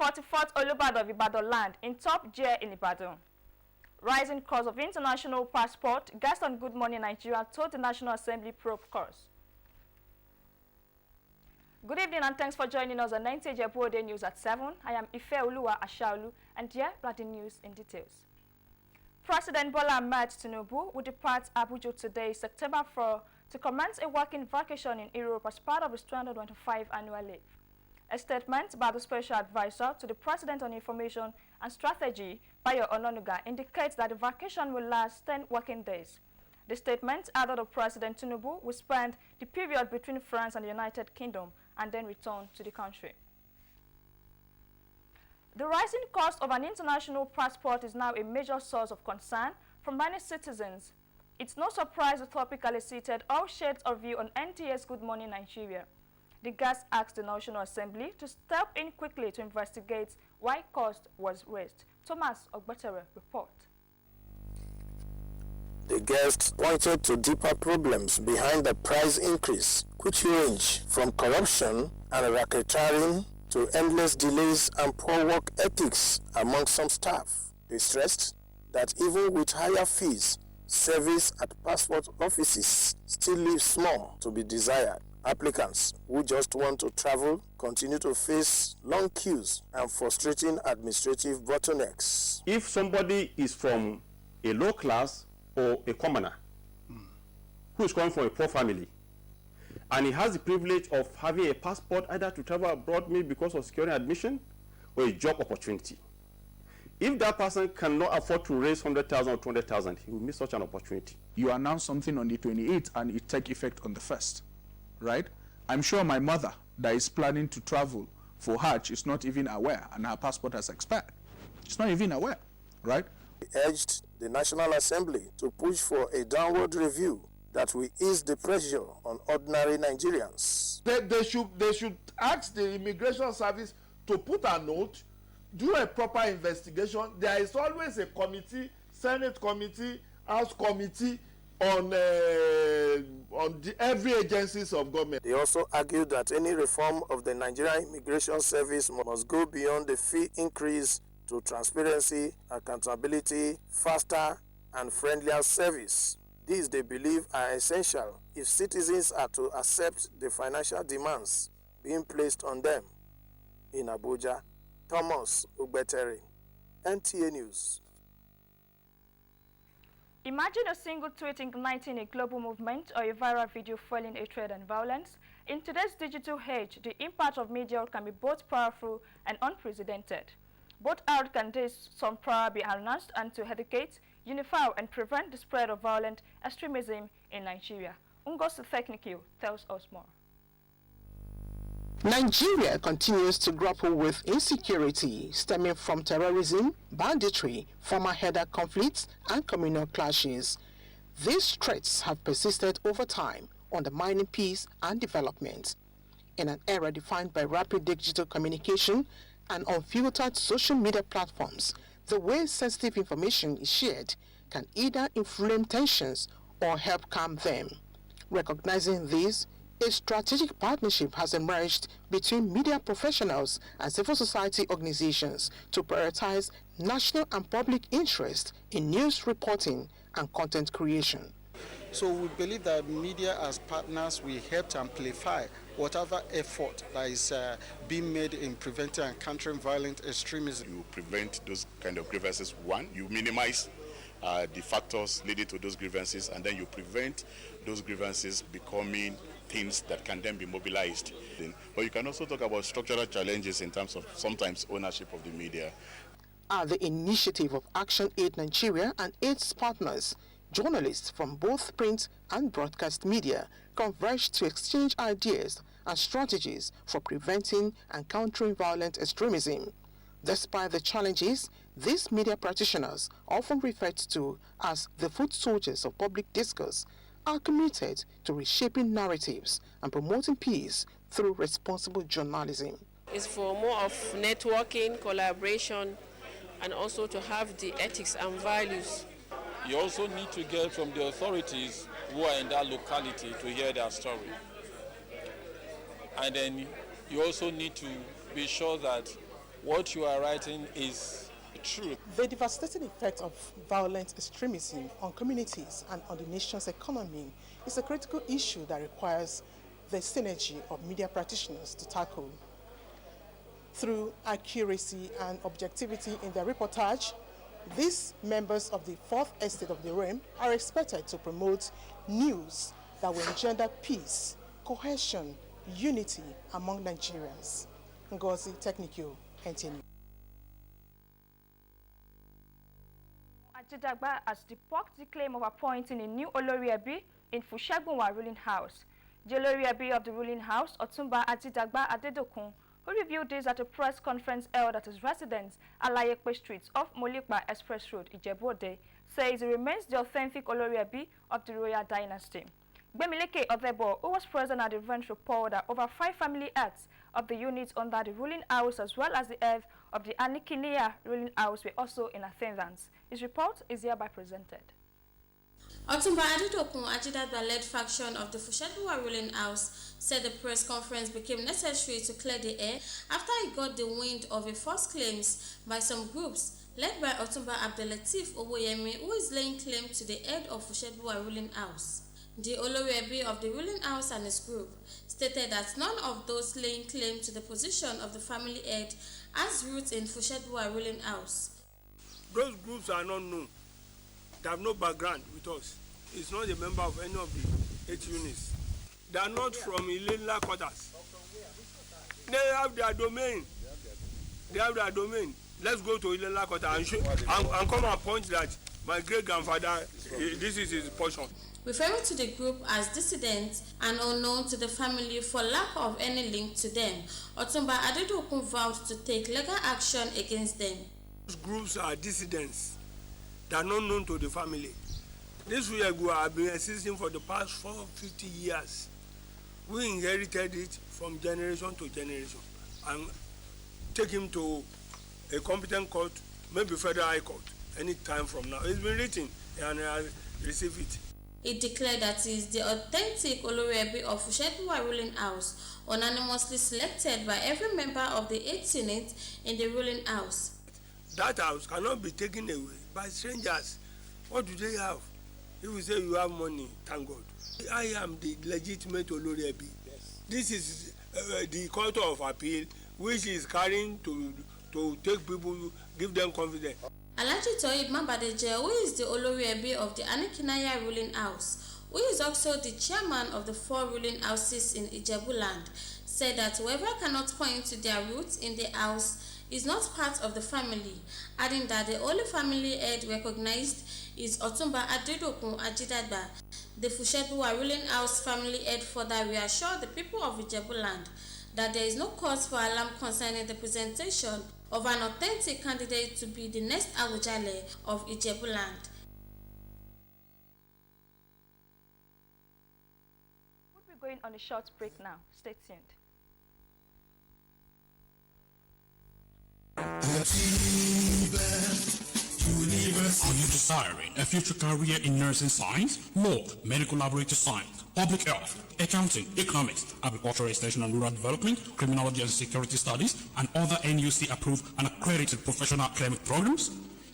44th Olubadan of Ibadan land in top gear in Ibadan. Rising cost of international passport, guest on Good Morning Nigeria told the National Assembly probe course. Good evening and thanks for joining us on Nta Ijebu Ode News at 7. I am Ifeoluwa Ashaolu and here are the news in details. President Bola Ahmed Tinubu will depart Abuja today, September 4, to commence a working vacation in Europe as part of his 2025 annual leave. A statement by the Special Advisor to the President on Information and Strategy, Bayo Ononuga, indicates that the vacation will last 10 working days. The statement added that President Tinubu will spend the period between France and the United Kingdom and then return to the country. The rising cost of an international passport is now a major source of concern for many citizens. It's no surprise the topic elicited all shades of view on NTA's Good Morning Nigeria. The guest asked the National Assembly to step in quickly to investigate why cost was raised. Thomas Ogbetere report. The guests pointed to deeper problems behind the price increase, which range from corruption and racketeering to endless delays and poor work ethics among some staff. They stressed that even with higher fees, service at passport offices still leaves small to be desired. Applicants who just want to travel continue to face long queues and frustrating administrative bottlenecks. If somebody is from a low class or a commoner who is coming from a poor family and he has the privilege of having a passport either to travel abroad, maybe because of securing admission or a job opportunity, if that person cannot afford to raise 100,000 or 200,000, he will miss such an opportunity. You announce something on the 28th and it take effect on the 1st, right? I'm sure my mother that is planning to travel for Hajj is not even aware and her passport has expired. She's not even aware, right? He urged the National Assembly to push for a downward review that will ease the pressure on ordinary Nigerians. They should ask the Immigration Service to put a note, do a proper investigation. There is always a committee, Senate committee, House committee on every agencies of government. They also argued that any reform of the Nigerian Immigration Service must go beyond the fee increase to transparency, accountability, faster and friendlier service. These, they believe, are essential if citizens are to accept the financial demands being placed on them. In Abuja, Thomas Ogbetere, NTA News. Imagine a single tweet igniting a global movement or a viral video fueling hatred and violence. In today's digital age, the impact of media can be both powerful and unprecedented. Both out can some power be harnessed and to educate, unify and prevent the spread of violent extremism in Nigeria. Ungos Technical tells us more. Nigeria continues to grapple with insecurity stemming from terrorism, banditry, former header conflicts, and communal clashes. These threats have persisted over time, undermining peace and development. In an era defined by rapid digital communication and unfiltered social media platforms, the way sensitive information is shared can either inflame tensions or help calm them. Recognizing this, a strategic partnership has emerged between media professionals and civil society organizations to prioritize national and public interest in news reporting and content creation. So we believe that media as partners will help to amplify whatever effort that is being made in preventing and countering violent extremism. You prevent those kind of grievances. One, you minimize the factors leading to those grievances, and then you prevent those grievances becoming things that can then be mobilized. But you can also talk about structural challenges in terms of sometimes ownership of the media. At the initiative of Action Aid Nigeria and its partners, journalists from both print and broadcast media converged to exchange ideas and strategies for preventing and countering violent extremism. Despite the challenges, these media practitioners, often referred to as the foot soldiers of public discourse, are committed to reshaping narratives and promoting peace through responsible journalism. It's for more of networking, collaboration, and also to have the ethics and values. You also need to get from the authorities who are in that locality to hear their story. And then you also need to be sure that what you are writing is true. The devastating effect of violent extremism on communities and on the nation's economy is a critical issue that requires the synergy of media practitioners to tackle. Through accuracy and objectivity in their reportage, these members of the Fourth Estate of the Realm are expected to promote news that will engender peace, cohesion, unity among Nigerians. Ngozi Technical, NTA News. Ajidagba has debunked the claim of appointing a new Olori-Ebi in Fushegunwa ruling house. The Olori-Ebi of the ruling house, Otumba Ajidagba Adedokun, who revealed this at a press conference held at his residence, Alayepe Street off Molikpa Express Road, Ijebu Ode, says he remains the authentic Olori-Ebi of the royal dynasty. Gbemileke Odebo, who was present at the event, reported that over 5 family heads of the units under the ruling house as well as the head of the Anikinia ruling house were also in attendance. His report is hereby presented. Otumba Adedokun Ajidagba-led faction of the Fushegunwa ruling house said the press conference became necessary to clear the air after he got the wind of a false claims by some groups led by Otumba Abdelateef Owoyemi, who is laying claim to the head of Fushegunwa ruling house. The Olori-Ebi of the ruling house and his group stated that none of those laying claim to the position of the family head has roots in Fushegunwa ruling house. Those groups are not known. They have no background with us. It's not a member of any of the 8 units. They are not from Ilela quarters. They have their domain. Let's go to Ilela quarters and come and point that my great-grandfather, this is his portion. Referring to the group as dissidents and unknown to the family for lack of any link to them, Otumba Adedokun vowed to take legal action against them. Those groups are dissidents. They are not known to the family. This Uyegua have been existing for the past 450 years. We inherited it from generation to generation and take him to a competent court, maybe Federal High Court, any time from now. It's been written and I receive it. It declared that he is the authentic Olori-Ebi of Fushegunwa ruling house, unanimously selected by every member of the 8 units in the ruling house. That house cannot be taken away by strangers. What do they have? If you say you have money, thank God. I am the legitimate Olori-Ebi. Yes. This is the court of appeal, which is carrying to take people, give them confidence. Alhaji Toyib Mabadeje, who is the Olori-Ebi of the Anikinaya ruling house, who is also the chairman of the 4 ruling houses in Ijebu land, said that whoever cannot point to their roots in the house is not part of the family, adding that the only family head recognized is Otumba Adedokun Ajidagba. The Fushegunwa ruling house family head further reassured the people of Ijebu land that there is no cause for alarm concerning the presentation of an authentic candidate to be the next Awujale of Ijebu land. We'll be going on a short break now. Stay tuned. Are you desiring a future career in nursing science, law, medical laboratory science, public health, accounting, economics, agricultural extension and rural development, criminology and security studies, and other NUC-approved and accredited professional academic programs?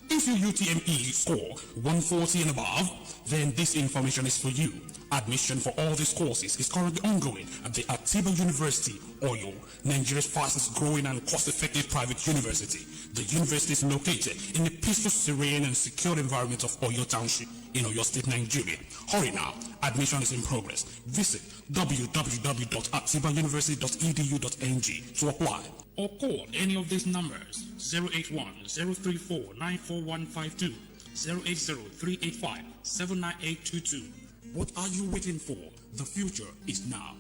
If your UTME score 140 and above, then this information is for you. Admission for all these courses is currently ongoing at the Atiba University, Oyo, Nigeria's fastest growing and cost-effective private university. The university is located in the peaceful, serene and secure environment of Oyo Township in Oyo State, Nigeria. Hurry now, admission is in progress. Visit www.atibauniversity.edu.ng to apply or call any of these numbers: 081-034-94152, 080-385-79822. What are you waiting for? The future is now.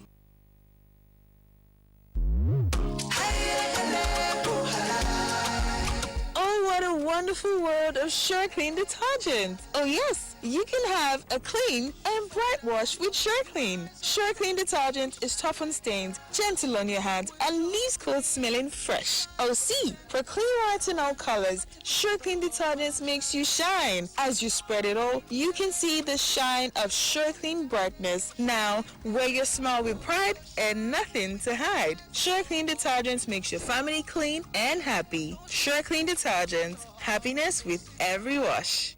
Oh, what a wonderful wonderful world of Sure Clean detergent. Oh yes, you can have a clean and bright wash with Sure Clean. Sure Clean detergent is tough on stains, gentle on your hands, and leaves clothes smelling fresh. Oh see, for clean whites and all colors, Sure Clean detergent makes you shine. As you spread it all, you can see the shine of Sure Clean brightness. Now, wear your smile with pride and nothing to hide. Sure Clean detergent makes your family clean and happy. Sure Clean detergent, happiness with every wash.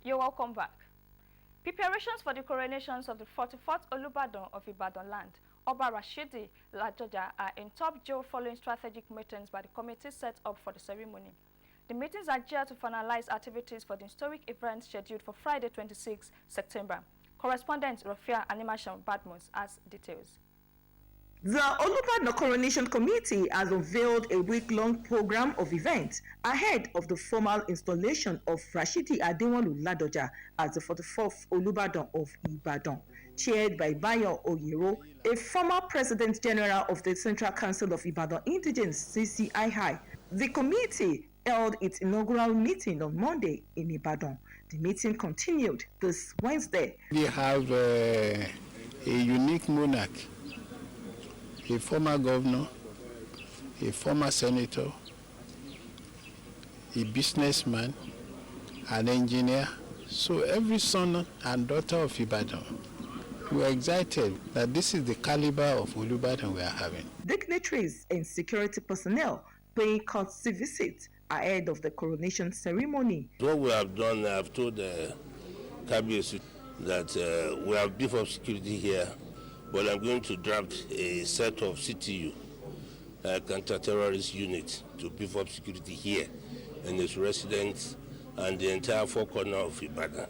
You're welcome back. Preparations for the coronations of the 44th Olubadan of Ibadan land, Oba Rashidi Ladoja, are in top jail following strategic meetings by the committee set up for the ceremony. The meetings are geared to finalize activities for the historic event scheduled for Friday, 26 September. Correspondent Rafia Animation Badmus has details. The Olubadan Coronation Committee has unveiled a week-long program of events ahead of the formal installation of Rashidi Adewale Ladoja as the 44th Olubadan of Ibadan, chaired by Bayo Oyero, a former President General of the Central Council of Ibadan Indigenes (CCII). The committee held its inaugural meeting on Monday in Ibadan. The meeting continued this Wednesday. We have a unique monarch, a former governor, a former senator, a businessman, an engineer. So every son and daughter of Ibadan, we are excited that this is the caliber of Olubadan we are having. Dignitaries and security personnel paying courtesy visits ahead of the coronation ceremony. What we have done, I have told Kabiyesi that we have beef of security here, but I'm going to draft a set of CTU, counter-terrorist unit, to beef up security here and its residents and the entire four corners of Ibadan.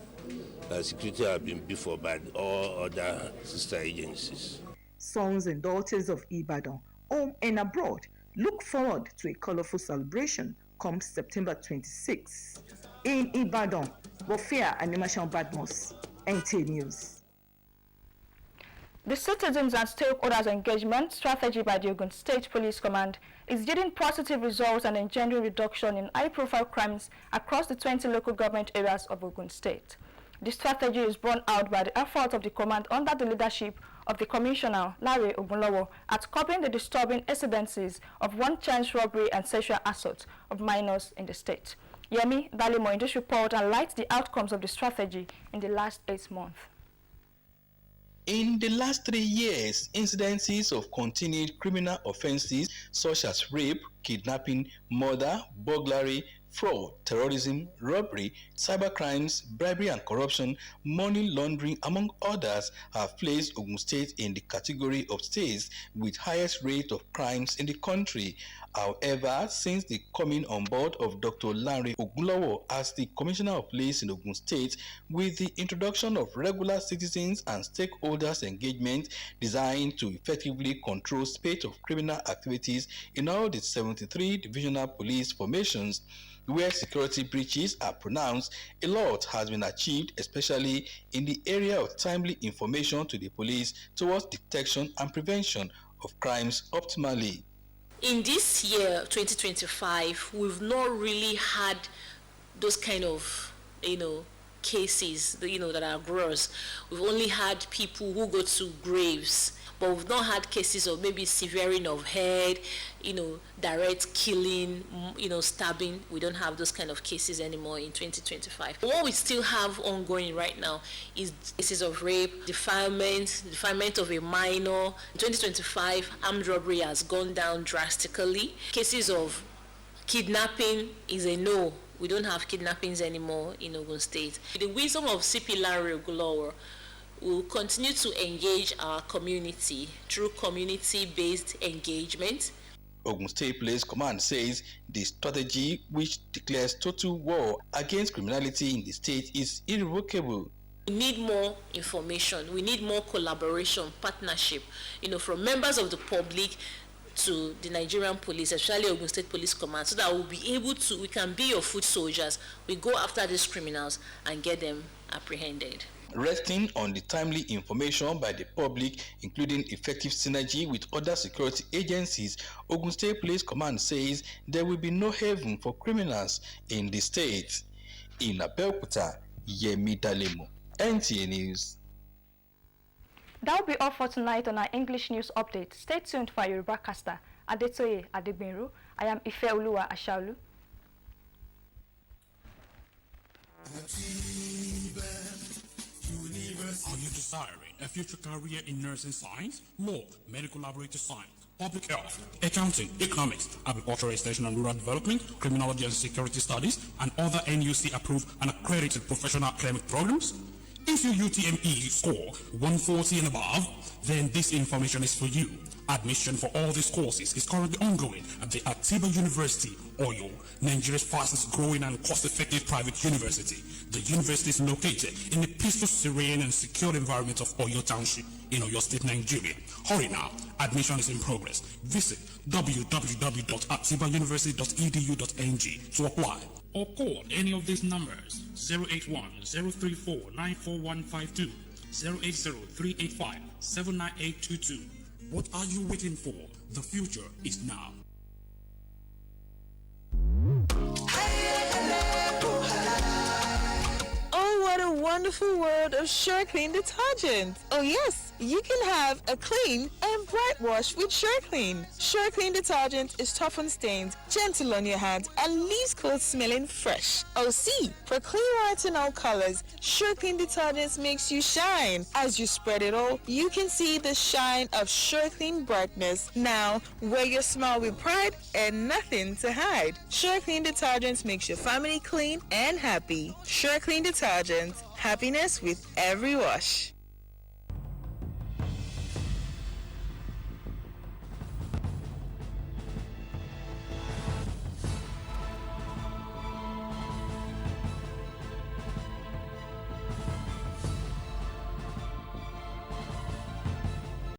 Security have been beefed up by all other sister agencies. Sons and daughters of Ibadan, home and abroad, look forward to a colorful celebration come September 26. In Ibadan, Rafia Animation Badmus, Nta News. The Citizens and Stakeholders Engagement strategy by the Ogun State Police Command is yielding positive results and engendering reduction in high-profile crimes across the 20 local government areas of Ogun State. The strategy is borne out by the effort of the command under the leadership of the Commissioner, Larry Ogunlowo, at curbing the disturbing incidences of one-chance robbery and sexual assault of minors in the state. Yemi Dalimo in this report highlights the outcomes of the strategy in the last 8 months. In the last 3 years, incidences of continued criminal offenses such as rape, kidnapping, murder, burglary, fraud, terrorism, robbery, cybercrimes, bribery and corruption, money laundering, among others, have placed Ogun State in the category of states with highest rate of crimes in the country. However, since the coming on board of Dr. Lanre Ogunlowo as the Commissioner of Police in Ogun State, with the introduction of regular citizens and stakeholders engagement designed to effectively control spate of criminal activities in all the 73 divisional police formations, where security breaches are pronounced, a lot has been achieved, especially in the area of timely information to the police towards detection and prevention of crimes optimally. In this year, 2025, we've not really had those kind of, cases, that are gross. We've only had people who go to graves, but we've not had cases of maybe severing of head, direct killing, stabbing. We don't have those kind of cases anymore in 2025. What we still have ongoing right now is cases of rape, defilement of a minor. In 2025, armed robbery has gone down drastically. Cases of kidnapping is a no. We don't have kidnappings anymore in Ogun State. With the wisdom of CP Lanre Ogunlowo, we will continue to engage our community through community-based engagement. Ogun State Police Command says the strategy, which declares total war against criminality in the state, is irrevocable. We need more information. We need more collaboration, partnership, from members of the public to the Nigerian police, especially Ogun State Police Command, so that we can be your foot soldiers. We go after these criminals and get them apprehended. Resting on the timely information by the public, including effective synergy with other security agencies, Ogun State Police Command says there will be no haven for criminals in the state. In Abeokuta, Yemi Dalemo, NTA News. That will be all for tonight on our English news update. Stay tuned for your broadcaster, Adetoye Adegbenru. I am Ife Oluwa Ashaulu. Are you desiring a future career in nursing science, law, medical laboratory science, public health, accounting, economics, agricultural extension and rural development, criminology and security studies, and other NUC-approved and accredited professional academic programs? If your UTME score 140 and above, then this information is for you. Admission for all these courses is currently ongoing at the Atiba University, Oyo, Nigeria's fastest growing and cost-effective private university. The university is located in the peaceful, serene and secure environment of Oyo Township in Oyo State, Nigeria. Hurry now, admission is in progress. Visit www.atibauniversity.edu.ng to apply. Or call any of these numbers: 081-034-94152, 080-385-79822. What are you waiting for? The future is now. Oh, what a wonderful world of Sure Clean detergent. Oh yes, you can have a clean and bright wash with Sure Clean. Sure Clean detergent is tough on stains, gentle on your hands, and leaves clothes smelling fresh. Oh see, for clean white and all colors, Sure Clean detergent makes you shine. As you spread it all, you can see the shine of Sure Clean brightness. Now, wear your smile with pride and nothing to hide. Sure Clean detergent makes your family clean and happy. Sure Clean detergent, happiness with every wash.